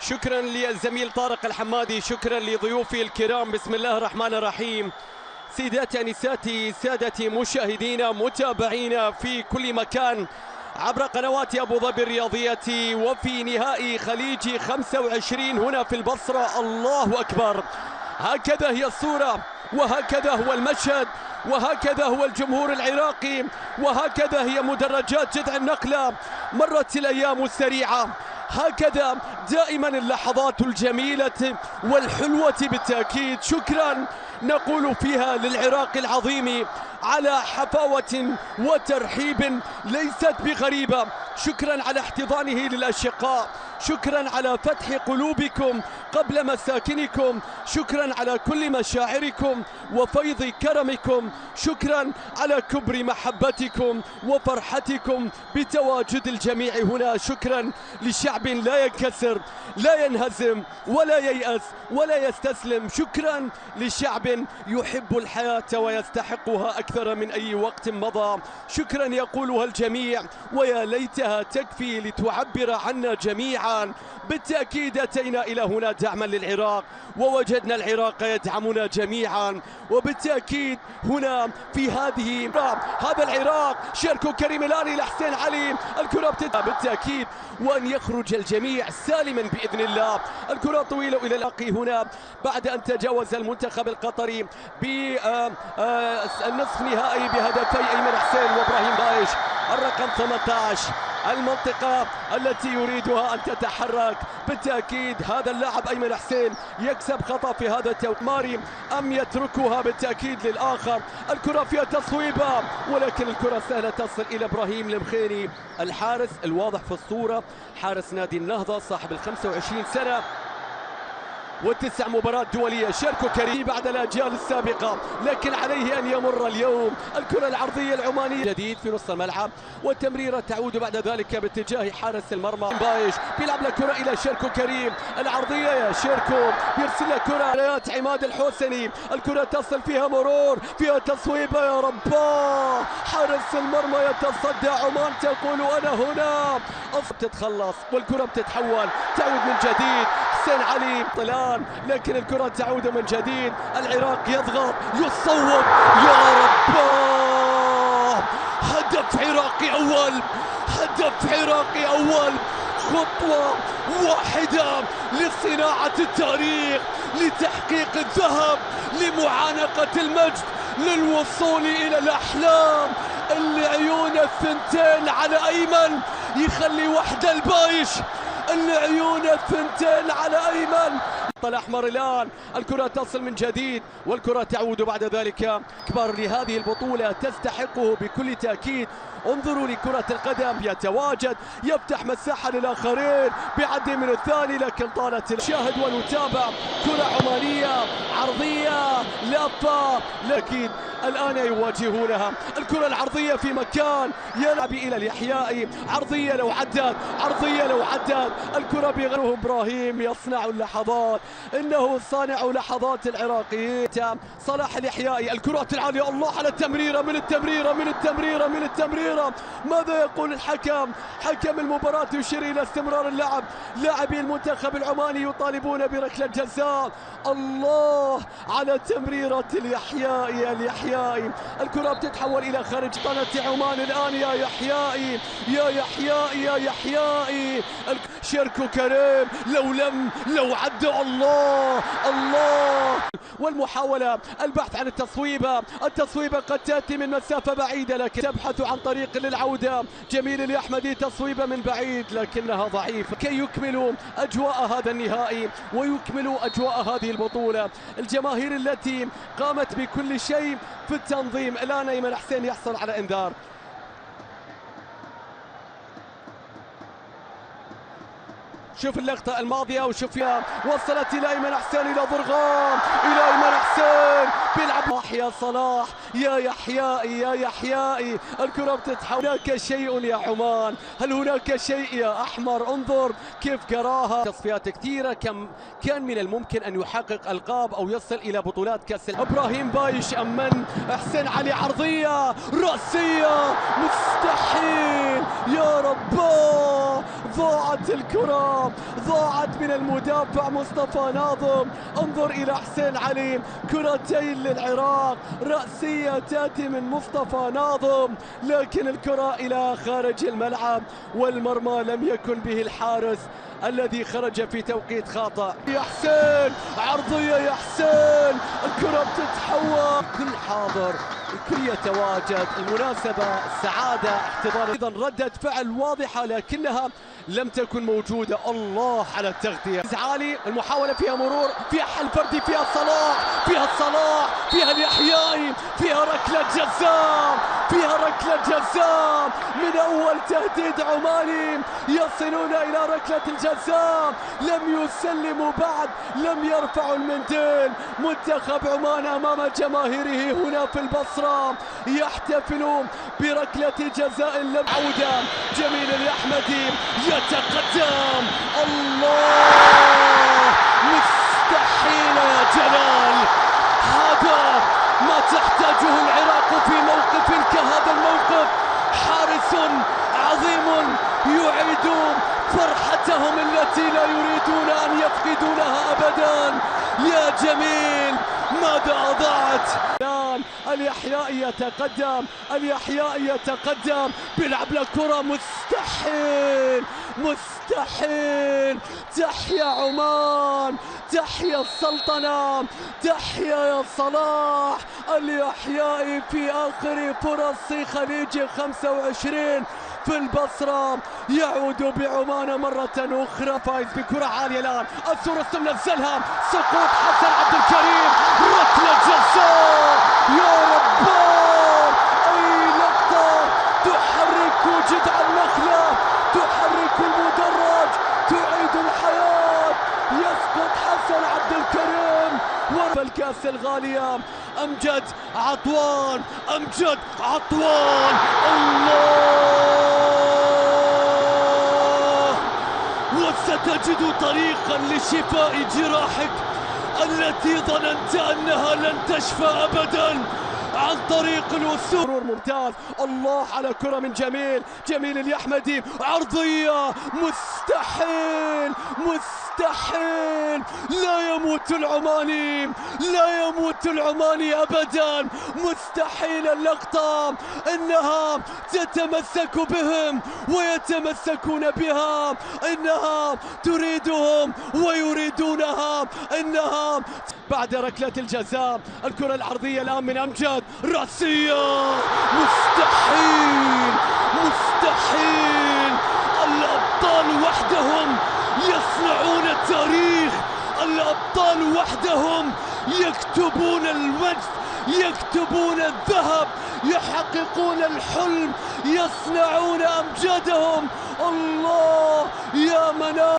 شكرا للزميل طارق الحمادي، شكرا لضيوفي الكرام. بسم الله الرحمن الرحيم. سيداتي أنساتي سادتي مشاهدينا متابعينا في كل مكان عبر قنوات أبو ظبي الرياضية وفي نهائي خليجي 25 هنا في البصرة. الله أكبر، هكذا هي الصورة وهكذا هو المشهد وهكذا هو الجمهور العراقي وهكذا هي مدرجات جذع النقلة. مرت الأيام السريعة، هكذا دائما اللحظات الجميلة والحلوة بالتأكيد. شكرا نقول فيها للعراق العظيم على حفاوة وترحيب ليست بغريبة. شكرا على احتضانه للأشقاء، شكرا على فتح قلوبكم قبل مساكنكم، شكرا على كل مشاعركم وفيض كرمكم، شكرا على كبر محبتكم وفرحتكم بتواجد الجميع هنا. شكرا لشعب لا ينكسر لا ينهزم ولا ييأس ولا يستسلم. شكرا لشعب يحب الحياة ويستحقها أكثر من أي وقت مضى. شكرا يقولها الجميع ويا ليتها تكفي لتعبر عنا جميعا. بالتأكيد أتينا إلى هنا دعما للعراق ووجدنا العراق يدعمنا جميعا، وبالتأكيد هنا في هذا العراق شاركوا كريم الآني لحسين علي. الكرة بالتأكيد وأن يخرج الجميع سالما بإذن الله. الكرة طويلة إلى الأقي هنا بعد أن تجاوز المنتخب القطري بالنصف نهائي بهدفي أيمن حسين وإبراهيم بايش. الرقم 18 المنطقة التي يريدها أن تتحرك. بالتأكيد هذا اللاعب أيمن حسين يكسب خطأ في هذا التماري أم يتركها بالتأكيد للآخر. الكرة فيها تصويبة ولكن الكرة سهلة تصل إلى إبراهيم المخيني الحارس الواضح في الصورة، حارس نادي النهضة صاحب 25 سنة و9 مباريات دولية. شاركوا كريم بعد الأجيال السابقة لكن عليه أن يمر اليوم. الكرة العرضية العمانية جديد في نص الملعب والتمريرة تعود بعد ذلك باتجاه حارس المرمى بايش. بيلعب الكرة إلى شاركو كريم، العرضية يا شاركو بيرسل كرة رياض عماد الحوسني. الكرة تصل فيها مرور فيها تصويبة يا رباه، حارس المرمى يتصدى. عمان تقول أنا هنا. تتخلص والكرة بتتحول تعود من جديد. حسين علي طلال لكن الكرة تعود من جديد. العراق يضغط يصوب يا رباه. هدف عراقي أول، هدف عراقي أول. خطوة واحدة لصناعة التاريخ، لتحقيق الذهب، لمعانقة المجد، للوصول إلى الأحلام. العيون الثنتين على أيمن يخلي وحدة البايش، العيون الثنتين على أيمن. الأحمر الآن الكرة تصل من جديد والكرة تعود بعد ذلك. كبار لهذه البطولة تستحقه بكل تأكيد. انظروا لكرة القدم، يتواجد يفتح مساحة للآخرين بعد من الثاني لكن طالت. شاهد ونتابع كرة عمانية عرضية لفة لكن الآن يواجهونها. الكرة العرضية في مكان يلعب إلى اليحيائي، عرضية لو عدت، عرضية لو عدت. الكرة بغيره إبراهيم يصنع اللحظات، إنه صانع لحظات العراقيين. صلاح اليحيائي الكرات العالية، الله على التمريرة من التمريرة من التمريرة من التمريرة. ماذا يقول الحكم؟ حكم المباراة يشير إلى استمرار اللعب. لاعبي المنتخب العماني يطالبون بركلة جزاء. الله على تمريرة اليحيائي. اليحيائي الكرة بتتحول إلى خارج قناة عمان الآن. يا يحيائي يا يحيائي يا يحيائي. شاركوا كريم لو عدى. الله الله. والمحاولة البحث عن التصويبة قد تأتي من مسافة بعيدة لكن تبحث عن طريق للعودة. جميل الأحمدي تصويبة من بعيد لكنها ضعيفة كي يكملوا أجواء هذا النهائي ويكملوا أجواء هذه البطولة. الجماهير التي قامت بكل شيء في التنظيم. الآن أيمن حسين يحصل على إنذار. شوف اللقطة الماضية وشوف فيها وصلت إلى أيمن حسين إلى ضرغام إلى أيمن حسين بيلعب. يا صلاح يا يحيائي يا يحيائي. الكرة بتتحول. هناك شيء يا عمان، هل هناك شيء يا أحمر؟ انظر كيف كراها. تصفيات كثيرة كان من الممكن أن يحقق ألقاب أو يصل إلى بطولات كأس. إبراهيم بايش أمن حسين علي عرضية رأسية مستحيل يا رباه. ضاعت الكرة، ضاعت من المدافع مصطفى ناظم. انظر إلى حسين علي، كرتين للعراق، رأسية تأتي من مصطفى ناظم، لكن الكرة إلى خارج الملعب والمرمى لم يكن به الحارس الذي خرج في توقيت خاطئ. يا حسين، عرضية يا حسين، الكرة بتتحول، الكل حاضر، الكل يتواجد. المناسبة سعادة احتضان، ايضا ردة فعل واضحة لكنها لم تكن موجودة. الله على التغطية. عالي، المحاولة فيها مرور، فيها حل فردي، فيها صلاح، فيها الصلاح، فيها اليحيائي، فيها ركلة جزاء، فيها ركلة جزاء من أول تهديد عماني، يصلون إلى ركلة الجزاء، لم يسلموا بعد، لم يرفعوا المنديل. منتخب عمان أمام جماهيره هنا في البصرة يحتفلون بركلة جزاء لم عودة. جميل الأحمدي يتقدم، الله، مستحيل يا جلال، هذا ما تحتاجه العراق في موقف كهذا الموقف. حارس عظيم يعيد فرحتهم التي لا يريدون أن يفقدونها أبدا. يا جميل، ماذا أضاعت؟ الآن اليحيائي يتقدم، اليحيائي يتقدم، بيلعب له كرة، مستحيل، مستحيل. تحيا عمان، تحيا السلطنة، تحيا يا صلاح. اليحيائي في آخر فرص خليج 25 في البصرة يعود بعمان مرة أخرى. فايز بكرة عالية الآن، السورس منزلها، سقوط حسن عبد الكريم، ركلة جزاء. يا رباه، أي لقطة تحرك جذع النخلة، تحرك المدرج، تعيد الحياة. يسقط حسن عبد الكريم والكأس الغالية. أمجد عطوان، أمجد عطوان، الله، وستجد طريقا لشفاء جراحك التي ظننت أنها لن تشفى أبدا عن طريق الوصول. ممتاز، الله على كرة من جميل، جميل الأحمدي، عرضية، مستحيل، مستحيل. لا يموت العماني، لا يموت العماني أبدا. مستحيل اللقطة، إنها تتمسك بهم ويتمسكون بها، إنها تريدهم ويريدونها، إنها بعد ركلة الجزاء. الكرة العرضية الآن من أمجد، رأسية، مستحيل، مستحيل. الأبطال وحدهم يصنعون التاريخ، الأبطال وحدهم يكتبون المجد، يكتبون الذهب، يحققون الحلم، يصنعون أمجادهم. الله، يا منام.